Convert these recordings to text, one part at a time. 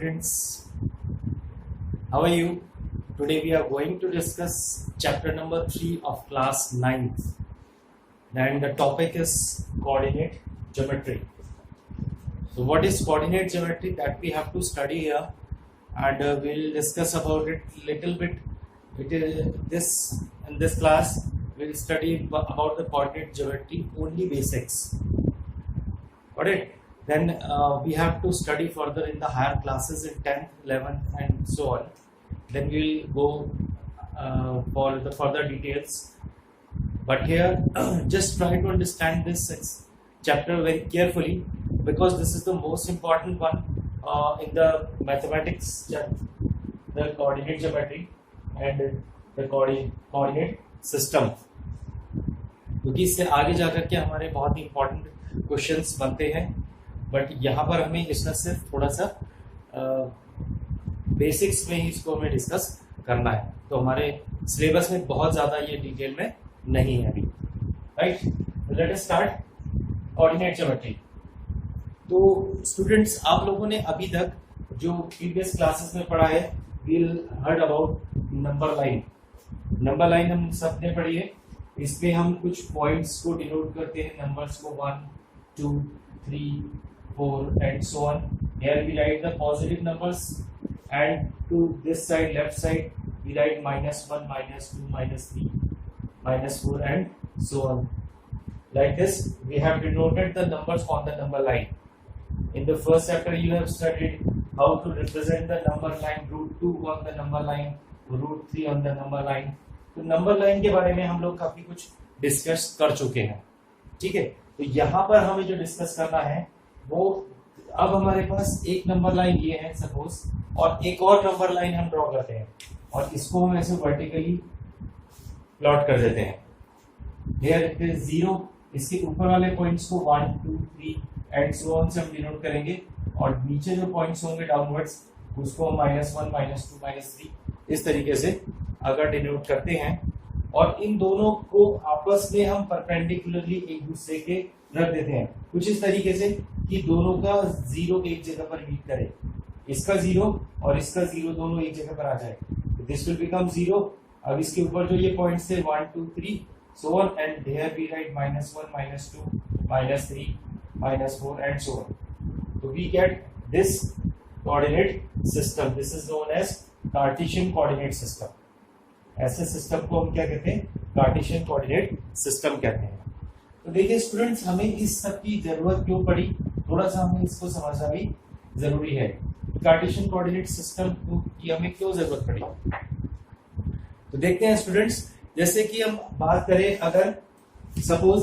students, how are you? Today we are going to discuss chapter number 3 of class 9th, and the topic is coordinate geometry. So what is coordinate geometry? That we have to study here, and we'll discuss about it little bit. In this class we'll study about the coordinate geometry, only basics. Got it? Then we have to study further in the higher classes in 10th, 11th and so on. Then we will go for the further details. But here just try to understand this chapter very carefully, because this is the most important one in the mathematics, the coordinate geometry and the coordinate system, क्योंकि इससे आगे जाकर के हमारे बहुत ही important questions बनते हैं. But यहाँ पर हमें इसका सिर्फ थोड़ा सा बेसिक्स में ही इसको हमें डिस्कस करना है. तो हमारे सिलेबस में बहुत ज़्यादा ये डिटेल में नहीं है अभी. Right, let us start coordinate geometry. तो स्टूडेंट्स, आप लोगों ने अभी तक जो प्रीवियस क्लासेस में पढ़ा है, we'll heard about number line. Number line हम सब ने पढ़ी है. इसमें हम कुछ पॉइंट्स को डिनोट करते हैं, नंबर्स को 1, 2, 3, 4 and so on. Here we write the positive numbers, and to this side, left side, we write -1, -2, -3, -4 and so on. Like this, we have denoted the numbers on the number line. In the first chapter, you have studied how to represent the number line, √2 on the number line, √3 on the number line. तो number line के बारे में हम लोग काफी कुछ discuss कर चुके हैं. ठीक है, तो यहाँ पर हमें जो डिस्कस करना है वो, अब हमारे पास एक नंबर लाइन ये है सपोज, और एक और नंबर लाइन हम ड्रॉ करते हैं और इसको हम ऐसे वर्टिकली प्लॉट कर देते हैं. Here it is 0. इसके ऊपर वाले पॉइंट्स को 1, 2, 3 एंड सो ऑन से हम डिनोट करेंगे, और नीचे जो पॉइंट्स होंगे डाउनवर्ड्स उसको हम -1, -2, -3 इस तरीके से अगर डिनोट करते हैं, और इन दोनों को आपस में हम परपेंडिकुलरली एक दूसरे के रख देते हैं कुछ इस तरीके से कि दोनों का 0 एक जगह पर मीट करे. इसका 0 और इसका 0 दोनों एक जगह पर आ जाए, दिस विल बिकम 0. अब इसके ऊपर जो ये पॉइंट्स थे 1, 2, 3 so on, and here we write -1, -2, -3, -4 and so on. So we get this coordinate system. This is known as Cartesian coordinate system. ऐसे सिस्टम को हम क्या कहते हैं? कार्टेशियन कोऑर्डिनेट सिस्टम कहते हैं. तो देखिए स्टूडेंट्स, हमें इस सब की जरूरत क्यों पड़ी, थोड़ा सा हमें इसको समझना भी जरूरी है. कार्टेशियन कोऑर्डिनेट सिस्टम की हमें क्यों जरूरत पड़ी, तो देखते हैं स्टूडेंट्स. जैसे कि हम बात करें, अगर सपोज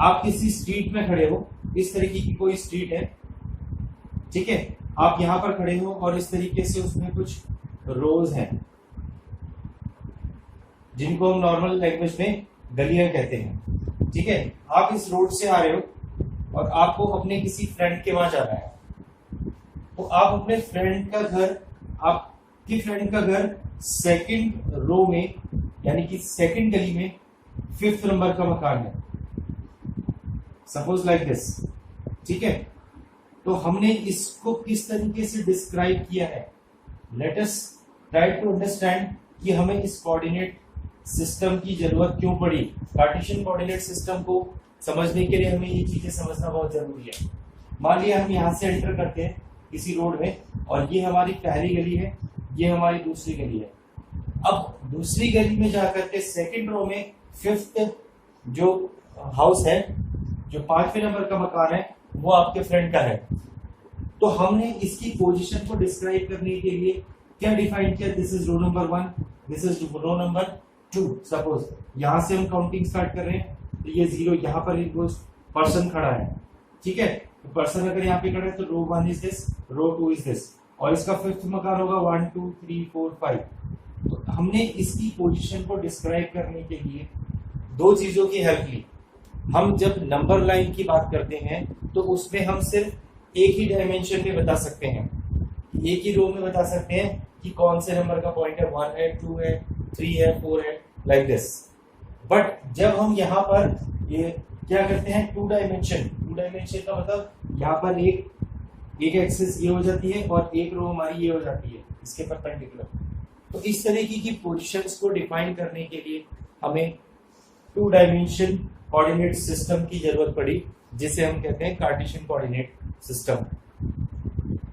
आप किसी स्ट्रीट में खड़े हो, इस तरीके की कोई स्ट्रीट है, ठीक है, आप यहां पर खड़े हो और इस तरीके से उसमें कुछ रोज हैं जिनको हम नॉर्मल लैंग्वेज में गलियां कहते हैं. ठीक है, आप इस रोड से आ रहे हो और आपको अपने किसी फ्रेंड के वहां जाना है. तो आप अपने फ्रेंड का घर, आपकी फ्रेंड का घर सेकंड रो में, यानी कि सेकंड गली में 5th नंबर का मकान है, सपोज लाइक दिस. ठीक है, तो हमने इसको किस तरीके से डिस्क्राइब किया है. Let us try to understand कि हमें इस कोऑर्डिनेट सिस्टम की जरूरत क्यों पड़ी. कार्टेशियन कोऑर्डिनेट सिस्टम को समझने के लिए हमें ये चीजें समझना बहुत जरूरी है. मान लिया हम यहाँ से एंटर करते हैं किसी रोड में, और ये हमारी पहली गली है, ये हमारी दूसरी गली है. अब दूसरी गली में जाकर के सेकंड रो में 5th जो हाउस है, जो 5वें नंबर का मकान है, वो आपके फ्रेंड का है. तो हमने इसकी पोजीशन को डिस्क्राइब करने के लिए क्या डिफाइन किया, this is row number 1, this is row number 2. Suppose यहां से हम काउंटिंग स्टार्ट कर रहे हैं, तो ये 0, यहां पर एक पर्सन खड़ा है. ठीक है, तो पर्सन अगर यहाँ पे खड़ा है तो row 1 is this, row 2 is this, और इसका 5th मकान होगा 1, 2, 3, 4, 5. तो हमने इसकी पोजीशन को डिस्क्राइब करने के लिए दो चीजों की हेल्प ली. हम जब नंबर लाइन की बात करते हैं तो उसमें हम सिर्फ एक ही डायमेंशन में बता सकते हैं, एक ही रो में बता सकते हैं कि कौन से नंबर का पॉइंट है, 1 है, 2 है, 3 है, 4 है, लाइक दिस. बट जब हम यहाँ पर ये क्या करते हैं, 2 डायमेंशन का मतलब यहाँ पर एक एक एक्सिस ये हो जाती है और एक रो हमारी ये हो जाती है इसके परपेंडिकुलर। तो इस तरीके की पोजीशंस को डिफाइन करने के लिए हमें 2 डायमेंशन कोऑर्डिनेट सिस्टम की जरूरत पड़ी, जिसे हम कहते हैं कार्टेशियन कोऑर्डिनेट सिस्टम।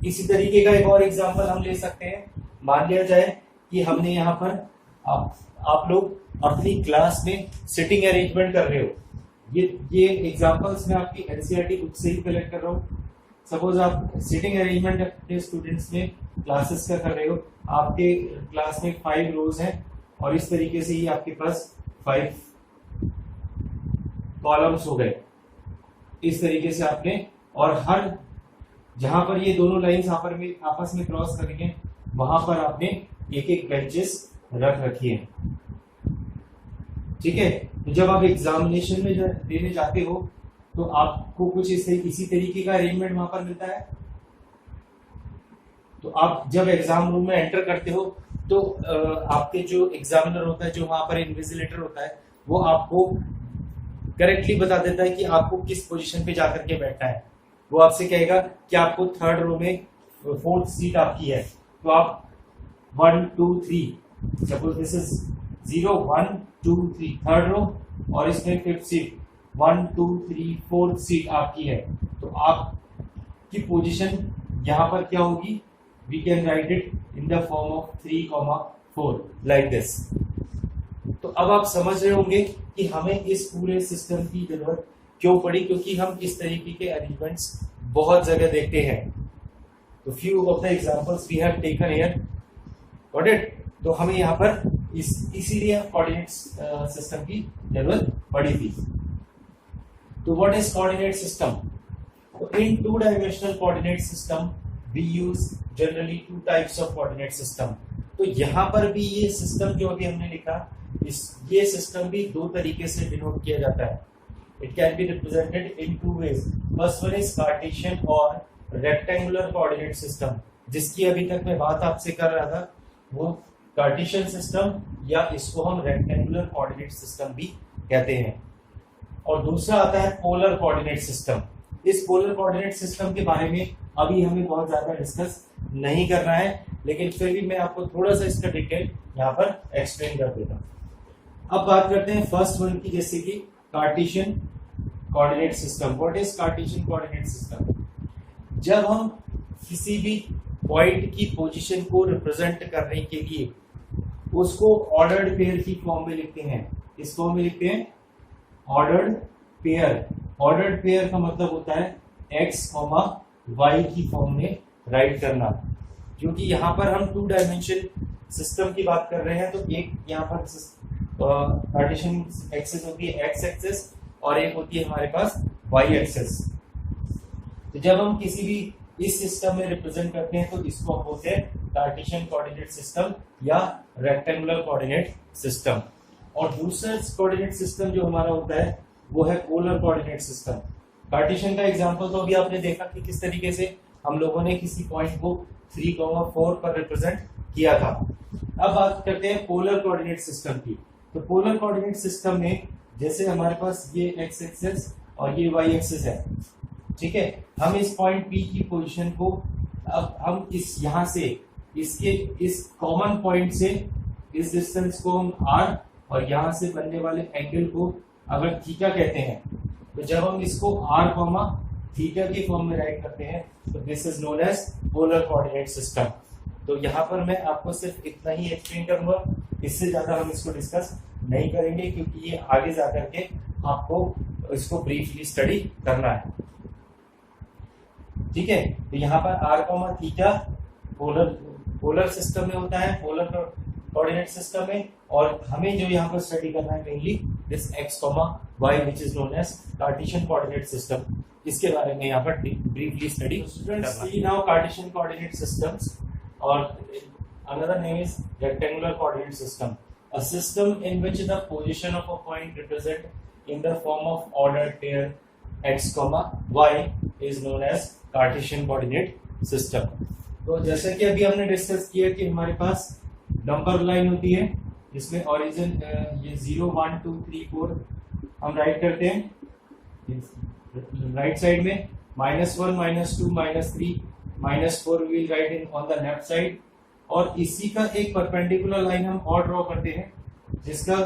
इसी तरीके का एक और एग्जांपल हम ले सकते हैं। मान लिया जाए कि हमने यहाँ पर आप लोग अपनी क्लास में सिटिंग अरेंजमेंट कर रहे हो। ये एग्जांपल्स मैं आपकी एनसीईआरटी बुक से ही कलेक्ट कर रहा हूँ। सपोज आप सिटिंग अरेंजमेंट अपने स्टूडेंट्स में क्लासेस का कर रहे हो। आपके क्लास में 5 रोज हैं और इस तरीके से ही आपके पास 5 कॉलम्स हो गए। इस तरीके से आपने, और हर जहां पर ये दोनों लाइंस आपस में क्रॉस करेंगे वहां पर आपने एक बेंचेस रख रखी है। ठीक है, तो जब आप एग्जामिनेशन में देने जाते हो तो आपको कुछ इसी तरीके का अरेंजमेंट वहां पर मिलता है। तो आप जब एग्जाम रूम में एंटर करते हो तो आपके जो एग्जामिनर होता है, जो वहां पर इन्विजिलेटर होता है, वो आपको करेक्टली बता देता है कि आपको किस पोजीशन पे जाकर के बैठना है। वो आपसे कहेगा कि आपको 3rd रो में 4th सीट आपकी है, तो आप 1 2 3 सपोज दिस इज 0 1 2 3 3rd रो, और इसमें 5th सीट 1 2 3 4th सीट आपकी है। तो आपकी पोजीशन यहाँ पर क्या होगी? We can write it in the form of 3,4 like this. तो अब आप समझ रहे होंगे कि हमें इस पूरे सिस्टम की जरूरत क्यों पड़ी, क्योंकि हम इस तरीके के अरेंजमेंट्स बहुत जगह देखते हैं। तो few of the examples we have taken here, got it. तो हमें यहाँ पर इसीलिए कोऑर्डिनेट सिस्टम की जरूरत पड़ी थी। तो व्हाट इज कोऑर्डिनेट सिस्टम? तो in 2 dimensional coordinate system we use generally 2 types of coordinate system. तो यहाँ पर भी ये सिस्टम जो अभी हमने लिखा, ये सिस्टम भी 2 तरीके से डिनोट किया जाता है। It can be represented in 2 ways. First one is Cartesian और rectangular coordinate system, जिसकी अभी तक मैं बात आपसे कर रहा था, वो Cartesian system या इसको हम rectangular coordinate system भी कहते हैं। और दूसरा आता है polar coordinate system। इस polar coordinate system के बारे में अभी हमें बहुत ज्यादा डिस्कस नहीं करना है, लेकिन फिर भी मैं आपको थोड़ा सा इसका डिटेल यहाँ पर एक्सप्लेन कर देता हूँ। अब बात करते हैं फर्स्ट वन की, जैसे कि Cartesian coordinate system. What is Cartesian coordinate system? जब हम किसी भी पॉइंट की पोजीशन को रिप्रेजेंट करने के लिए उसको ऑर्डर्ड पेयर की फॉर्म में लिखते हैं। इस फॉर्म में लिखते हैं ऑर्डर्ड पेयर। ऑर्डर्ड पेयर का मतलब होता है x, y की फॉर्म में राइट करना। क्योंकि यहाँ पर हम 2 डायमेंशन सिस्टम की बात कर रहे हैं, तो एक यहाँ पर कार्टेशियन एक्सिस होती है x एक्सिस और एक होती है हमारे पास y एक्सिस। तो जब हम किसी भी इस सिस्टम में रिप्रेजेंट करते हैं तो इसको हम बोलते हैं कार्टेशियन कोऑर्डिनेट सिस्टम या रेक्टेंगुलर कोऑर्डिनेट सिस्टम। और दूसरा कोऑर्डिनेट सिस्टम जो हमारा होता है वो है पोलर कोऑर्डिनेट सिस्टम। कार्टेशियन का एग्जांपल तो अभी आपने देखा कि किस तरीके से हम लोगों ने किसी पॉइंट को 3,4 पर रिप्रेजेंट किया था। अब बात करते हैं पोलर कोऑर्डिनेट सिस्टम की। तो पोलर कोऑर्डिनेट सिस्टम में जैसे हमारे पास ये x एक्सिस और ये y एक्सिस है, ठीक है। हम इस पॉइंट P की पोजीशन को, अब हम इस यहाँ से इसके इस कॉमन पॉइंट से इस डिस्टेंस को हम r और यहाँ से बनने वाले एंगल को अगर थीटा कहते हैं, तो जब हम इसको r, थीटा की फॉर्म में राइट करते हैं तो this is known as polar coordinate system. तो यहाँ पर मैं आपको सिर्फ इतना ही एक्सप्लेन करूंगा, इससे ज्यादा हम इसको डिस्कस नहीं करेंगे, क्योंकि ये आगे जाकर के आपको इसको ब्रीफली स्टडी करना है। ठीक है, तो यहाँ पर r, थीटा पोलर सिस्टम में होता है, पोलर कोऑर्डिनेट सिस्टम में। और हमें जो यहाँ पर स्टडी करना है mainly this x, y which is known as Cartesian coordinate system. इसके बारे में यहाँ पर ब्रीफली स्टडी करना है। नाउ कार्टेशियन कोऑर्डिनेट सिस्टम्स और another name is rectangular coordinate system, a system in which the position of a point represented in the form of ordered pair x, y is known as Cartesian coordinate system। तो जैसे कि अभी हमने discuss किया कि हमारे पास number line होती है जिसमें ओरिजिन ये 0 1 2 3 4 हम राइट करते हैं। राइट साइड में -1 -2 -3 -4 we will write in on the left side, और इसी का एक परपेंडिकुलर लाइन हम और ड्रॉ करते हैं जिसका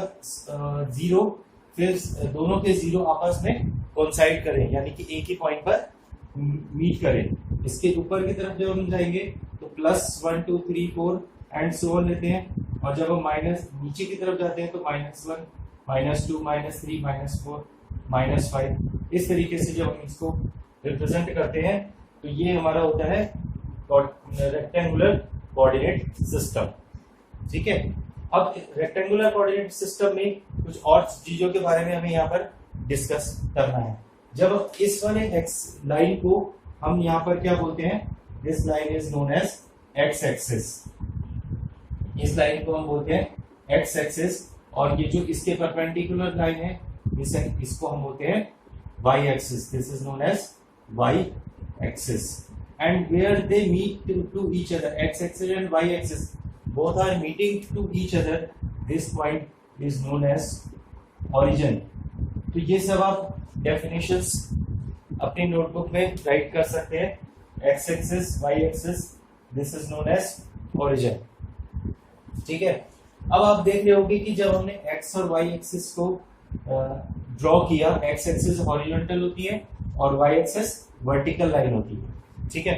0 फिर दोनों के 0 आपस में कोइंसाइड करें, यानी कि एक ही पॉइंट पर मीट करें। इसके ऊपर की तरफ जब हम जाएंगे तो +1 2 3 4 एंड सो ऑन लेते हैं, और जब हम माइनस नीचे की तरफ जाते हैं तो -1 -2 -3 -4 -5, इस तरीके से जब हम इसको रिप्रेजेंट करते हैं तो ये हमारा होता है रेक्टेंगुलर कोऑर्डिनेट सिस्टम। ठीक है, अब रेक्टेंगुलर कोऑर्डिनेट सिस्टम में कुछ और चीजों के बारे में हमें यहाँ पर डिस्कस करना है। जब इस वाले एक्स लाइन को हम यहाँ पर क्या बोलते हैं, this line is known as X axis, इस लाइन को हम बोलते हैं एक्स एक्सिस, और ये जो इसके परपेंडिकुलर लाइन है इसको हम बोलते हैं Y axis, this is known as Y axis. And where they meet to each other, x-axis and y-axis both are meeting to each other, this point is known as origin। तो ये सब आप definitions अपनी notebook में right कर सकते हैं, x-axis, y-axis, this is known as origin। ठीक है, अब आप देख रहे होंगे कि जब हमने x और y-axis को ड्रॉ किया, x-axis हॉरिजॉन्टल होती है और y-axis वर्टिकल लाइन होती है। ठीक है,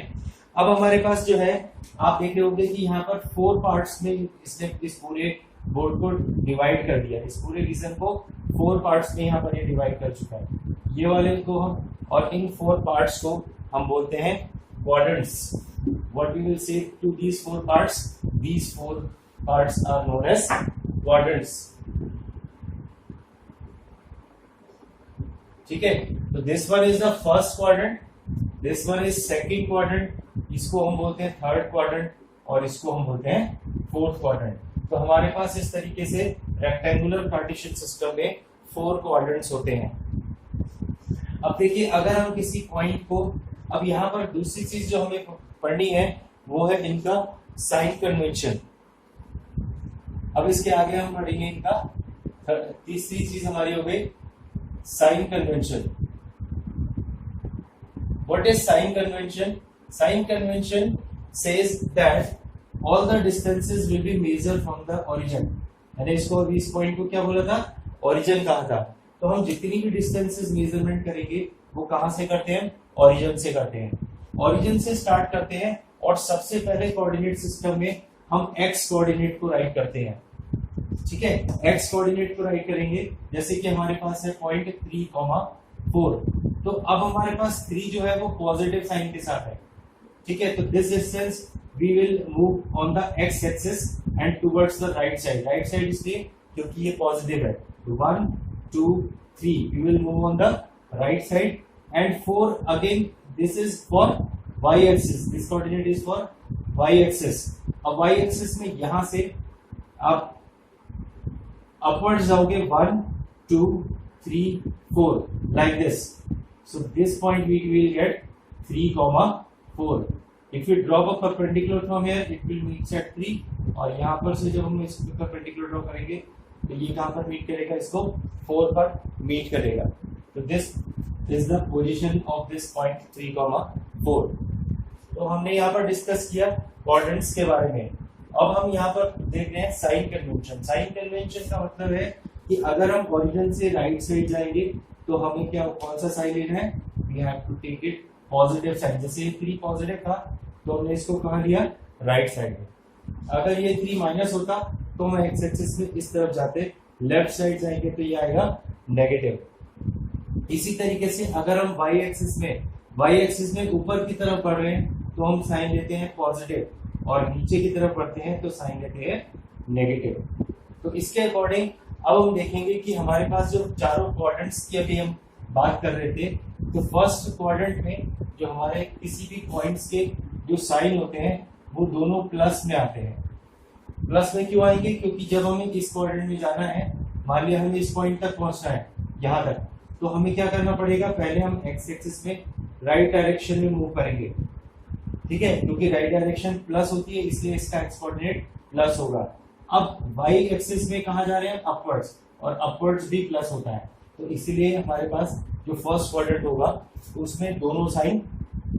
अब हमारे पास जो है आप देख रहे होंगे कि यहाँ पर 4 पार्ट्स में इसने इस पूरे बोर्ड को डिवाइड कर दिया, इस पूरे रीजन को 4 पार्ट्स में यहाँ पर ये डिवाइड कर चुका है, ये वाले को हम, और इन 4 पार्ट्स को हम बोलते हैं quadrants. What we will say to these 4 parts, these 4 parts are known as quadrants. ठीक है, तो this one is the first quadrant, this one is second quadrant, इसको हम बोलते हैं थर्ड क्वाड्रेंट, और इसको हम बोलते हैं फोर्थ क्वाड्रेंट। तो हमारे पास इस तरीके से रेक्टेंगुलर पार्टीशन सिस्टम में 4 क्वाड्रेंट्स होते हैं। अब देखिए, अगर हम किसी पॉइंट को, अब यहाँ पर दूसरी चीज जो हमें पढ़नी है वो है इनका साइन कन्वेंशन। अब इसके आगे हम पढ़ेंगे इनका तीसरी चीज हमारी हो गई sign convention. What is sign convention? Sign convention says that all the distances will be measured from the origin। मैंने इसको अभी इस पॉइंट को क्या बोला था, origin कहा था। तो हम जितनी भी डिस्टेंसेस मेजरमेंट करेंगे वो कहाँ से करते हैं, origin से करते हैं। origin से स्टार्ट करते हैं, और सबसे पहले कोऑर्डिनेट सिस्टम में हम x कोऑर्डिनेट को राइट करते हैं। ठीक है, x कोऑर्डिनेट को राइट करेंगे, जैसे कि हमारे पास है पॉइंट 3,4, तो अब हमारे पास 3 जो है वो पॉजिटिव साइन के साथ है। ठीक है, तो this distance we will move on the x axis and towards the right side, right side इसलिए क्योंकि ये पॉजिटिव है। 1 2 3 we will move on the right side, and 4 again this is for y axis, this coordinate is for y axis. अब y axis में यहां से आप upwards जाओगे 1 2 3 4 like this, so this point we will get 3,4। if we drop a perpendicular from here it will meet at 3, और यहाँ पर से जब हम इसको perpendicular ड्रॉ करेंगे तो ये कहाँ पर मीट करेगा, इसको 4 पर मीट करेगा। तो this is the position of this point 3,4। तो हमने यहाँ पर डिस्कस किया क्वाड्रेंट्स के बारे में। अब हम यहाँ पर देख रहे हैं साइन कन्वेंशन। साइन कन्वेंशन का मतलब है कि अगर हम ओरिजिन से राइट साइड जाएंगे तो हमें क्या, कौन सा साइन लेना है, we have to take it positive side. जैसे 3 पॉजिटिव था तो हमने इसको कहाँ लिया, राइट साइड में। अगर ये 3 माइनस होता तो हम एक्स एक्सिस में इस तरफ जाते, लेफ्ट साइड जाएंगे तो ये आएगा नेगेटिव। इसी तरीके से अगर हम वाई एक्सिस में ऊपर की तरफ बढ़ रहे हैं तो हम साइन लेते हैं पॉजिटिव, और नीचे की तरफ बढ़ते हैं तो साइन लेते हैं नेगेटिव। तो इसके अकॉर्डिंग अब हम देखेंगे कि हमारे पास जो चारों क्वाड्रेंट्स की अभी हम बात कर रहे थे, तो फर्स्ट क्वाड्रेंट में जो हमारे किसी भी पॉइंट्स के जो साइन होते हैं वो दोनों प्लस में आते हैं। प्लस में क्यों आएंगे, क्योंकि जब हमें इस क्वाड्रेंट में जाना है, मान लिया हमें इस पॉइंट तक पहुंचना है यहाँ तक, तो हमें क्या करना पड़ेगा, पहले हम एक्स एक्सिस में राइट डायरेक्शन में मूव करेंगे। ठीक है, क्योंकि राइट डायरेक्शन प्लस होती है इसलिए इसका एक्स कोऑर्डिनेट प्लस होगा। अब वाई एक्सिस में कहाँ जा रहे हैं, अपवर्ड्स, और अपवर्ड्स भी प्लस होता है, तो इसीलिए हमारे पास जो फर्स्ट क्वाड्रेंट होगा उसमें दोनों साइन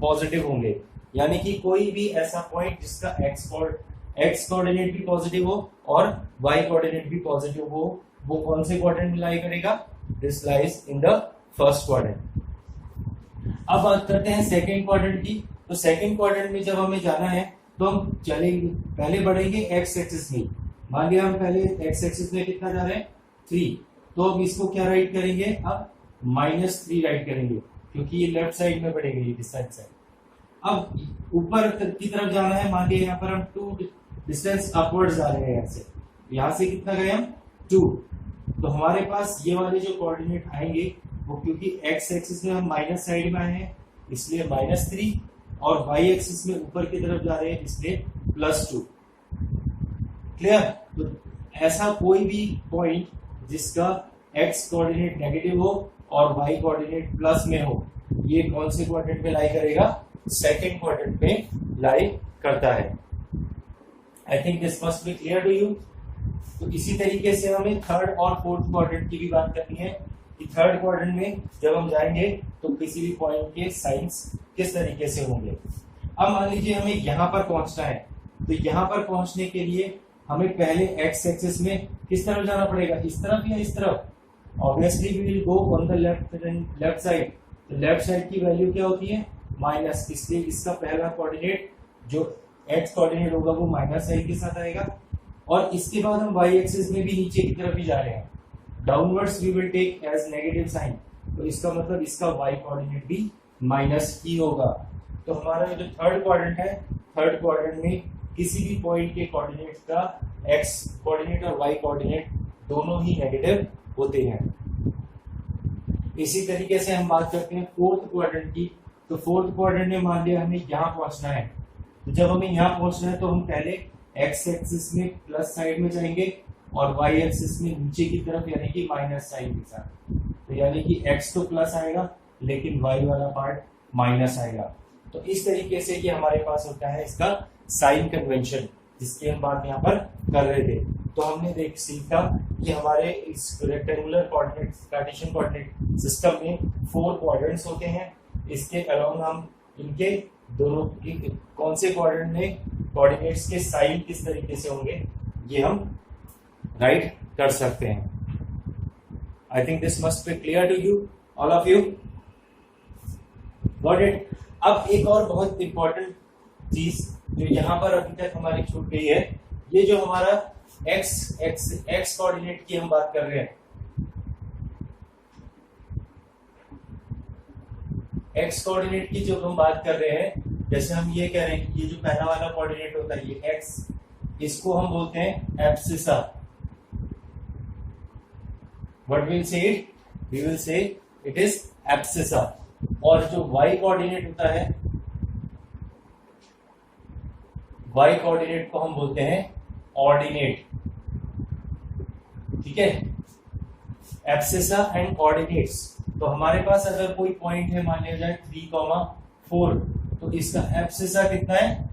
पॉजिटिव होंगे। यानी कि कोई भी ऐसा पॉइंट जिसका एक्स कोऑर्डिनेट भी पॉजिटिव हो और वाई कोऑर्डिनेट भी पॉजिटिव हो, वो कौन से क्वाड्रेंट में लाई करेगा? This lies in the first quadrant. अब बात करते हैं सेकंड क्वाड्रेंट की। तो सेकंड क्वाड्रेंट में जब हमें जाना है तो हम चलेंगे, पहले बढ़ेंगे एक्स एक्सिस में। मान लिया हम पहले एक्स एक्सिस में कितना जा रहे हैं? 3। तो अब इसको क्या राइट करेंगे? अब -3 राइट करेंगे, क्योंकि ये लेफ्ट साइड में बढ़ेगा, ये डिस्टेंस है। अब ऊपर की तरफ जाना है, मान लिया यहाँ पर हम 2 डिस्टेंस अपवर्ड जा रहे हैं, यहाँ से कितना गए हम? 2। तो हमारे पास ये वाले जो कोऑर्डिनेट आएंगे वो, क्योंकि एक्स एक्सिस में हम माइनस साइड में आए हैं इसलिए -3, और वाई एक्सिस में ऊपर की तरफ जा रहे हैं इसलिए +2। क्लियर? तो ऐसा कोई भी पॉइंट जिसका एक्स कोऑर्डिनेट नेगेटिव हो और वाई कोऑर्डिनेट प्लस में हो, ये कौन से क्वाड्रेंट में लाई करेगा? सेकंड क्वाड्रेंट में लाई करता है। I think this must be clear to you. तो इसी तरीके से हमें थर्ड और फोर्थ क्वाड्रेंट की भी बात करनी है कि थर्ड क्वाड्रेंट में जब हम जाएंगे तो किसी भी पॉइंट के साइंस किस तरीके से होंगे। अब मान लीजिए हमें यहाँ पर पहुंचना है, तो यहाँ पर पहुंचने के लिए हमें पहले एक्स एक्सिस में किस तरफ जाना पड़ेगा? इस तरफ या इस तरफ? Obviously we will go on the left side. तो लेफ्ट साइड की वैल्यू क्या होती है? माइनस, इसलिए इसका पहला कोऑर्डिनेट जो एक्स कोऑर्डिनेट होगा वो माइनस साइन के साथ आएगा। और इसके बाद हम वाई एक्सिस में भी नीचे की तरफ ही जा रहे हैं, downwards we will take as negative sign, तो इसका मतलब इसका वाई कोऑर्डिनेट भी माइनस ही होगा। तो हमारा जो थर्ड क्वाड्रेंट है, थर्ड क्वाड्रेंट में किसी भी पॉइंट के कोऑर्डिनेट का एक्स कोऑर्डिनेट और वाई कोऑर्डिनेट दोनों ही नेगेटिव होते हैं। इसी तरीके से हम बात करते हैं फोर्थ क्वाड्रेंट की। तो फोर्थ क्वाड्रेंट में मान लिया हमें यहाँ पहुंचना है, तो जब हमें यहाँ पहुंचना है तो हम पहले एक्स एक्सिस में प्लस साइड में जाएंगे और वाई एक्सिस में नीचे की तरफ, यानी कि माइनस साइन के साथ। तो यानी कि एक्स तो प्लस आएगा लेकिन वाई वाला पार्ट माइनस आएगा। तो इस तरीके से ये हमारे पास होता है इसका साइन कन्वेंशन, जिसकी हम बात यहाँ पर कर रहे थे। तो हमने सीखा कि हमारे इस rectangular coordinate Cartesian coordinate system में 4 क्वाड्रेंट्स होते हैं। इसके अलावा हम इनके दोनों कौन से क्वाड्रेंट में कोऑर्डिनेट्स के साइन किस तरीके से होंगे ये हम राइट कर सकते हैं। I think this must be clear to you, all of you got it. अब एक और बहुत इंपॉर्टेंट चीज जो यहाँ पर अभी तक हमारी छूट गई है, ये जो हमारा एक्स कोऑर्डिनेट की हम बात कर रहे हैं, एक्स कोऑर्डिनेट की जो हम बात कर रहे हैं, जैसे हम ये कह रहे हैं कि ये जो पहला वाला कोऑर्डिनेट होता है ये एक्स, इसको हम बोलते हैं abscissa. What will say it? We will say it is abscissa. और जो वाई कोऑर्डिनेट होता है, वाई कोऑर्डिनेट को हम बोलते हैं ऑर्डिनेट। ठीक है, एब्सिसा एंड ऑर्डिनेट्स। तो हमारे पास अगर कोई पॉइंट है, मान लिया जाए 3,4, तो इसका एब्सिसा कितना है?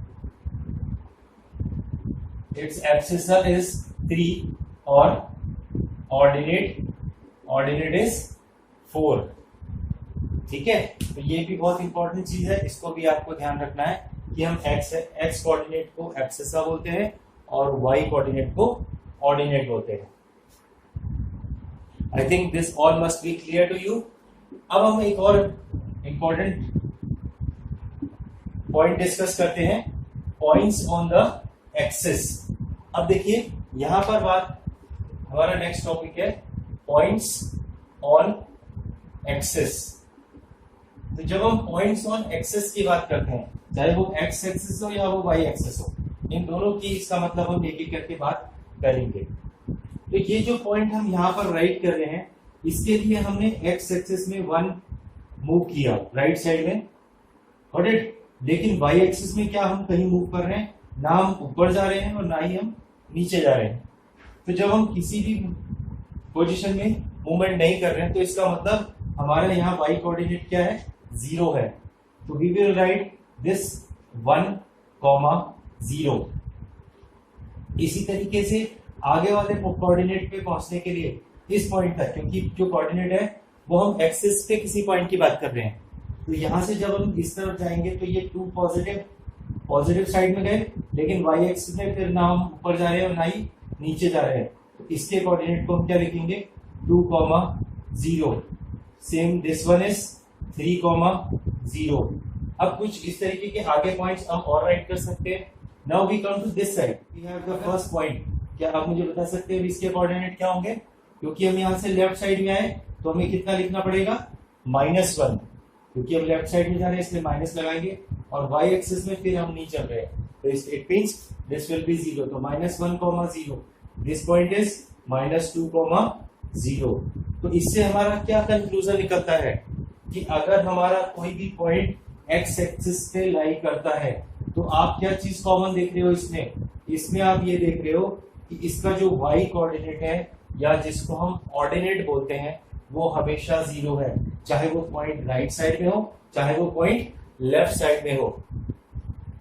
इट्स एब्सिसा इज 3 और ऑर्डिनेट इज 4। ठीक है, तो ये भी बहुत इंपॉर्टेंट चीज है, इसको भी आपको ध्यान रखना है कि हम एक्स कोऑर्डिनेट को एब्सिसा बोलते हैं और वाई कोऑर्डिनेट को ऑर्डिनेट बोलते हैं। I think this all must be clear to you. अब हम एक और इंपॉर्टेंट पॉइंट डिस्कस करते हैं, पॉइंट्स ऑन द एक्सिस। अब देखिए यहां पर बात, हमारा नेक्स्ट टॉपिक है पॉइंट्स ऑन एक्सिस। तो जब हम पॉइंट्स ऑन एक्सिस की बात करते हैं, चाहे वो एक्स एक्सिस हो या वो वाई एक्सिस हो, इन दोनों की इसका मतलब हम एक एक करके बात करेंगे। तो ये जो पॉइंट हम यहाँ पर राइट कर रहे हैं, इसके लिए हमने एक्स एक्सिस में 1 मूव किया राइट साइड में, गॉट इट। लेकिन वाई एक्सिस में क्या हम कहीं मूव कर रहे हैं? ना हम ऊपर जा रहे हैं और ना ही हम नीचे जा रहे हैं। तो जब हम किसी भी पोजीशन में मूवमेंट नहीं कर रहे हैं, तो इसका मतलब हमारा यहाँ वाई कोऑर्डिनेट क्या है? 0 है। तो वी विल राइट दिस 1, 0। इसी तरीके से आगे वाले कोऑर्डिनेट पे पहुंचने के लिए इस पॉइंट तक, क्योंकि जो कोऑर्डिनेट है वो हम एक्सिस के किसी पॉइंट की बात कर रहे हैं, तो यहां से जब हम इस तरफ जाएंगे तो ये 2 पॉजिटिव पॉजिटिव साइड में गए, लेकिन वाई एक्सिस में फिर ना हम ऊपर जा रहे हैं और ना ही नीचे जा रहे हैं, तो इसके कोऑर्डिनेट को हम क्या लिखेंगे 2,0। Same this one is 3,0। अब कुछ इस तरीके के आगे पॉइंट्स हम और राइट कर सकते हैं। Now we come to this side, we have the first point. क्या आप मुझे बता सकते हैं इसके कोऑर्डिनेट क्या होंगे? क्योंकि हम यहाँ से लेफ्ट साइड में आए तो हमें कितना लिखना पड़ेगा -1, क्योंकि हम लेफ्ट साइड में जा रहे हैं इसलिए माइनस लगाएंगे, और y एक्सिस में फिर हम नहीं चल रहे हैं, तो it means this will B 0, तो -1,0। This point is -2,0। तो इससे हमारा क्या कंक्लूजन निकलता है कि अगर हमारा कोई भी पॉइंट x एक्सिस पे लाई करता है तो आप क्या चीज कॉमन देख रहे हो इसमें आप ये देख रहे हो कि इसका जो y कोऑर्डिनेट है या जिसको हम ऑर्डिनेट बोलते हैं वो हमेशा 0 है, चाहे वो पॉइंट राइट साइड में हो चाहे वो पॉइंट लेफ्ट साइड में हो।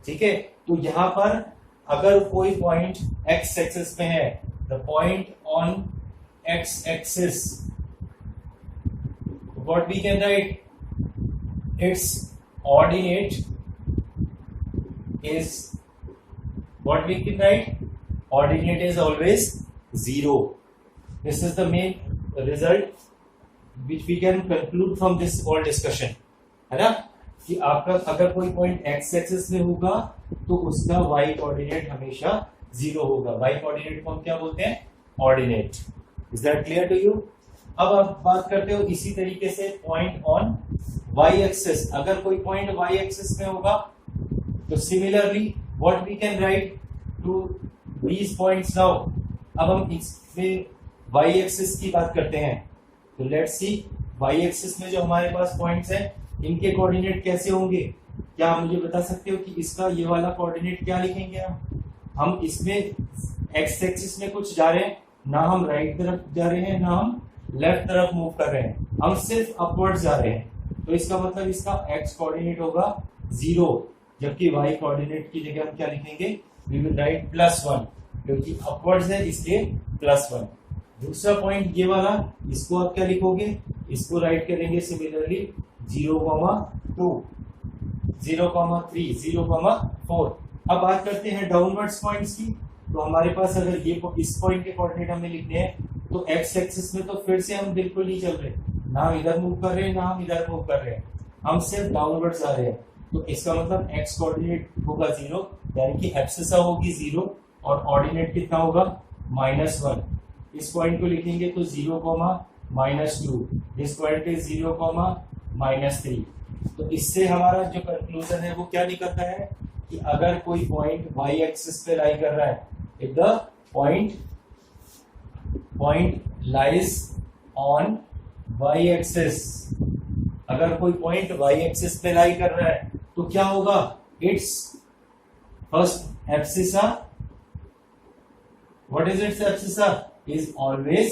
ठीक है, तो यहां पर अगर कोई पॉइंट x एक्सिस में है, the point on x axis, what we can write, its ordinate is what we can write, ordinate is always 0. This is the main result which we can conclude from this whole discussion, है ना, कि आपका अगर कोई point x axis में होगा तो उसका y कोऑर्डिनेट हमेशा 0 होगा। y कोऑर्डिनेट को हम क्या बोलते हैं? Ordinate. Is that clear to you? अब आप बात करते हो इसी तरीके से पॉइंट ऑन y एक्सिस। अगर कोई पॉइंट y एक्सिस में होगा तो similarly what we can write to these points now. अब हम इसमें y एक्सिस की बात करते हैं, तो लेट्स सी y एक्सिस में जो हमारे पास पॉइंट्स हैं इनके कोऑर्डिनेट कैसे होंगे? क्या आप मुझे बता सकते हो कि इसका ये वाला कोऑर्डिनेट क्या लिखेंगे? हम इसमें x एक्सिस में कुछ जा रहे हैं, ना हम राइट तरफ जा रहे हैं ना हम लेफ्ट तरफ मूव कर रहे हैं, हम सिर्फ अपवर्ड जा रहे हैं, तो इसका मतलब इसका x कोऑर्डिनेट होगा 0, जबकि y कोऑर्डिनेट की जगह हम क्या लिखेंगे? वी विल राइट +1, क्योंकि अपवर्ड्स है इसलिए +1। दूसरा पॉइंट ये वाला, इसको आप क्या लिखोगे? इसको राइट करेंगे सिमिलरली 0,2, 0,3, 0,4। अब बात करते हैं डाउनवर्ड्स पॉइंट्स की, तो हमारे पास अगर ये इस पॉइंट के कोऑर्डिनेट हमें लिखने हैं तो x एक्सिस में तो फिर से हम बिल्कुल नहीं चल रहे, ना हम इधर मूव कर रहे हैं ना हम इधर मूव कर रहे हैं, हम सिर्फ डाउनवर्ड्स आ रहे हैं, तो इसका मतलब x कोऑर्डिनेट होगा 0, यानी कि एब्सिसा होगी 0 और ऑर्डिनेट कितना होगा? -1। इस पॉइंट को लिखेंगे तो 0,-2, दिस पॉइंट इज 0,-3। तो इससे हमारा जो कंक्लूजन है वो क्या निकलता है कि अगर कोई पॉइंट y एक्सिस पे लाई कर रहा है, if the point lies on y axis, अगर कोई पॉइंट y एक्सिस पे लाई कर रहा है तो क्या होगा? Its first abscissa, what is its abscissa? Is always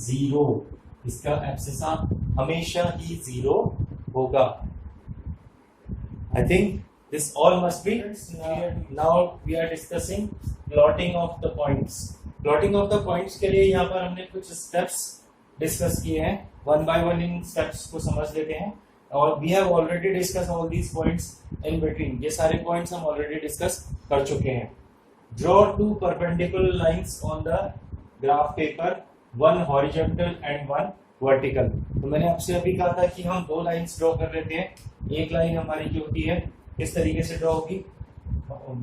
0। इसका एब्सिसा हमेशा ही 0 होगा। I think this all must be now we are discussing plotting of the points. Plotting of the points के लिए यहाँ पर हमने कुछ स्टेप्स डिस्कस किए हैं, वन बाय वन इन स्टेप्स को समझ लेते हैं। और we have already discuss all these points in between, ये सारे पॉइंट्स हम ऑलरेडी डिस्कस कर चुके हैं। Draw 2 perpendicular lines on the graph paper, 1 horizontal and 1 vertical. तो मैंने आपसे अभी कहा था कि हम 2 लाइंस ड्रॉ कर लेते हैं। एक लाइन हमारी जो होती है इस तरीके से ड्रॉ होगी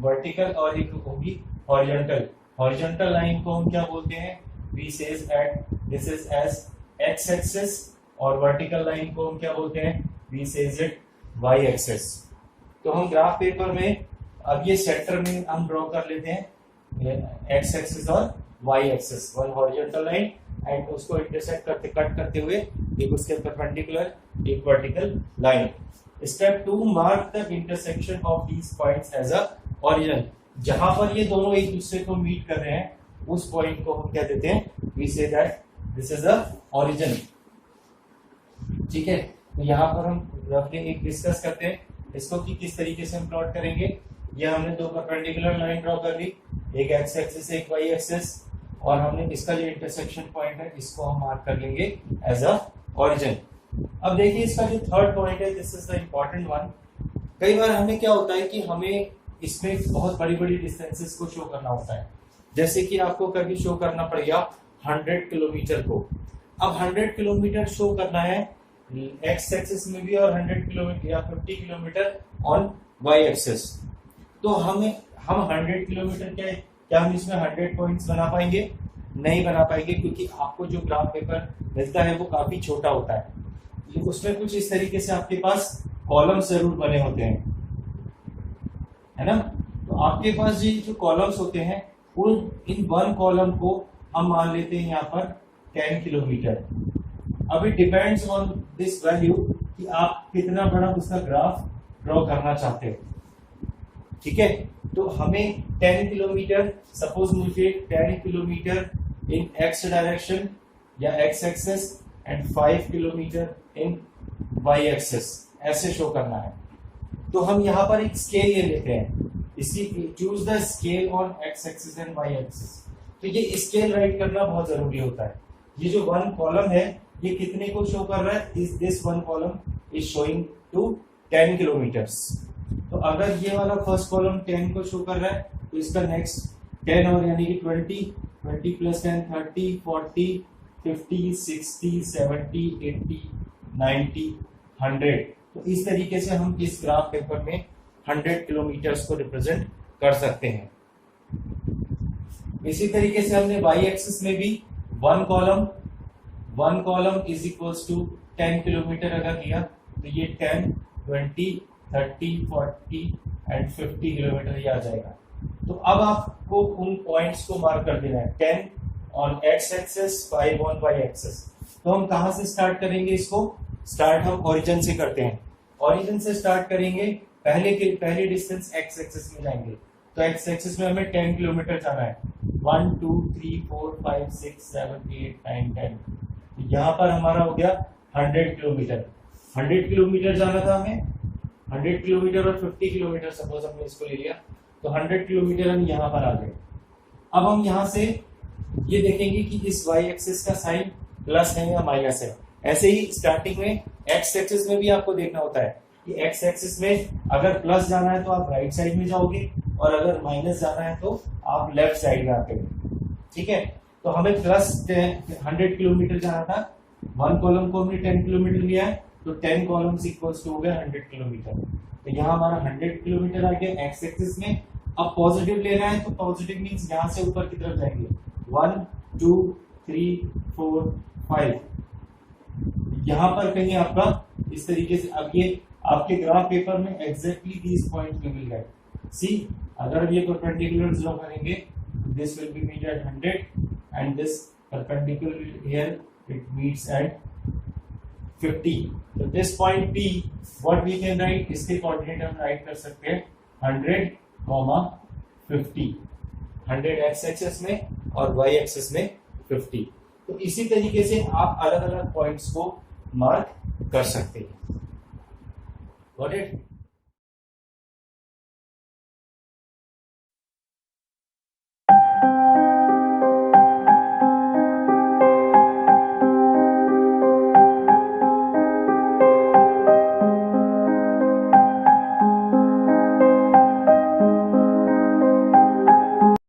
वर्टिकल, और एक होगी हॉरिजॉन्टल। हॉरिजॉन्टल लाइन को हम क्या बोलते हैं? We says at this is as x axis, और वर्टिकल लाइन को हम क्या बोलते हैं? We says it y axis. तो हम ग्राफ पेपर में अब ये सेंटर में हम ड्रॉ कर लेते हैं x एक्सिस और y axis, 1 horizontal line and उसको इंटरसेक्ट करते कट करते हुए एक उसके परपेंडिकुलर एक vertical line. Step 2, mark the intersection of these points as a origin. जहां पर ये दोनों एक दूसरे को मीट कर रहे हैं उस पॉइंट को हम क्या देते हैं? We say that this is the origin. ठीक है, तो यहाँ पर हम रफली एक डिस्कस करते हैं इसको कि किस तरीके से हम प्लॉट करेंगे। ये हमने 2 परपेंडिकुलर लाइन ड्रॉ कर ली, एक x एक्सिस एक y एक्सिस, और हमने इसका जो इंटरसेक्शन पॉइंट है इसको हम मार्क कर लेंगे एज अ ओरिजिन। अब देखिए इसका जो थर्ड पॉइंट है, this is the important one. कई बार हमें क्या होता है कि हमें इसमें बहुत बड़ी बड़ी डिस्टेंसेस को शो करना होता है। जैसे कि आपको कभी शो करना पड़ेगा 100 किलोमीटर को। अब 100 किलोमीटर शो करना है एक्स एक्सिस में भी और 100 किलोमीटर या 50 किलोमीटर ऑन वाई एक्सिस। तो हम 100 किलोमीटर क्या हम इसमें 100 पॉइंट्स बना पाएंगे? नहीं बना पाएंगे, क्योंकि आपको जो ग्राफ पेपर मिलता है वो काफी छोटा होता है। उसमें कुछ इस तरीके से आपके पास कॉलम्स जरूर बने होते हैं, है ना। तो आपके पास ये जो कॉलम्स होते हैं इन वन कॉलम को हम मान लेते हैं यहाँ पर 10 किलोमीटर। अब it depends on this value कि आप कितना बड़ा उसका ग्राफ ड्रॉ करना चाहते हो। ठीक है, तो हमें 10 किलोमीटर, सपोज मुझे 10 किलोमीटर इन एक्स डायरेक्शन या x axis and 5 kilometre in y axis ऐसे शो करना है। तो हम यहाँ पर एक स्केल ले लेते हैं, इसी choose the scale on x axis and y axis. तो ये स्केल राइट करना बहुत जरूरी होता है। ये जो वन कॉलम है ये कितने को शो कर रहा है? This one column is showing to 10 kilometres. तो अगर ये वाला फर्स्ट कॉलम 10 को शो कर रहा है तो इसका नेक्स्ट 10 और यानी कि 20 प्लस 10 30 40 50 60 70 80 90 100। तो इस तरीके से हम इस ग्राफ पेपर में 100 किलोमीटर्स को रिप्रेजेंट कर सकते हैं। इसी तरीके से हमने वाई एक्सिस में भी one column is equals to 10 kilometre अगर लिया तो ये 10 20 30 40 एंड 50 किलोमीटर ही आ जाएगा। तो अब आपको उन पॉइंट्स को मार्क कर देना है, 10 on x axis 5 on y axis. तो हम कहां से स्टार्ट करेंगे? इसको स्टार्ट हम ओरिजिन से करते हैं। ओरिजिन से स्टार्ट करेंगे, पहले डिस्टेंस एक्स एक्सिस में जाएंगे। तो एक्स एक्सिस में हमें 10 किलोमीटर जाना है। 1 2 3 4 5 6 7 8 9 10। यहाँ पर हमारा हो गया 100 किलोमीटर। 100 किलोमीटर जाना था हमें, 100 किलोमीटर और 50 किलोमीटर सपोज हमने इसको ले लिया, तो 100 किलोमीटर हम यहाँ पर आ गए। अब हम यहाँ से ये देखेंगे कि इस वाई एक्सिस का साइन प्लस है या माइनस है। ऐसे ही स्टार्टिंग में एक्स एक्सिस में भी आपको देखना होता है कि एक्स एक्सिस में अगर प्लस जाना है तो आप राइट साइड में जाओगे और अगर माइनस जाना है तो आप लेफ्ट साइड में आते हो। ठीक है, तो हमें प्लस 100 किलोमीटर जाना था, वन कॉलम को हमने 10 किलोमीटर लिया है, तो 10 कॉलम्स इक्वल्स टू हो गया 100 किलोमीटर। तो यहाँ हमारा 100 किलोमीटर आ गया एक्स एक्सिस में। अब पॉजिटिव लेना है तो पॉजिटिव मीन्स यहाँ से ऊपर की तरफ जाएंगे, 1 2 3 4 5। यहाँ पर कहीं आपका इस तरीके से, अब ये आपके ग्राफ पेपर में exactly these point we will get. See अगर ये परपेंडिकुलर ड्रॉ करेंगे, this will be meet at 100 and this perpendicular here it meets at 50। तो this point P what we can write, इसके कोऑर्डिनेट हम write कर सकते हैं 100, 50। 100 एक्स एक्सिस में और वाई एक्सिस में 50। तो इसी तरीके से आप अलग अलग पॉइंट्स को मार्क कर सकते हैं। Got it?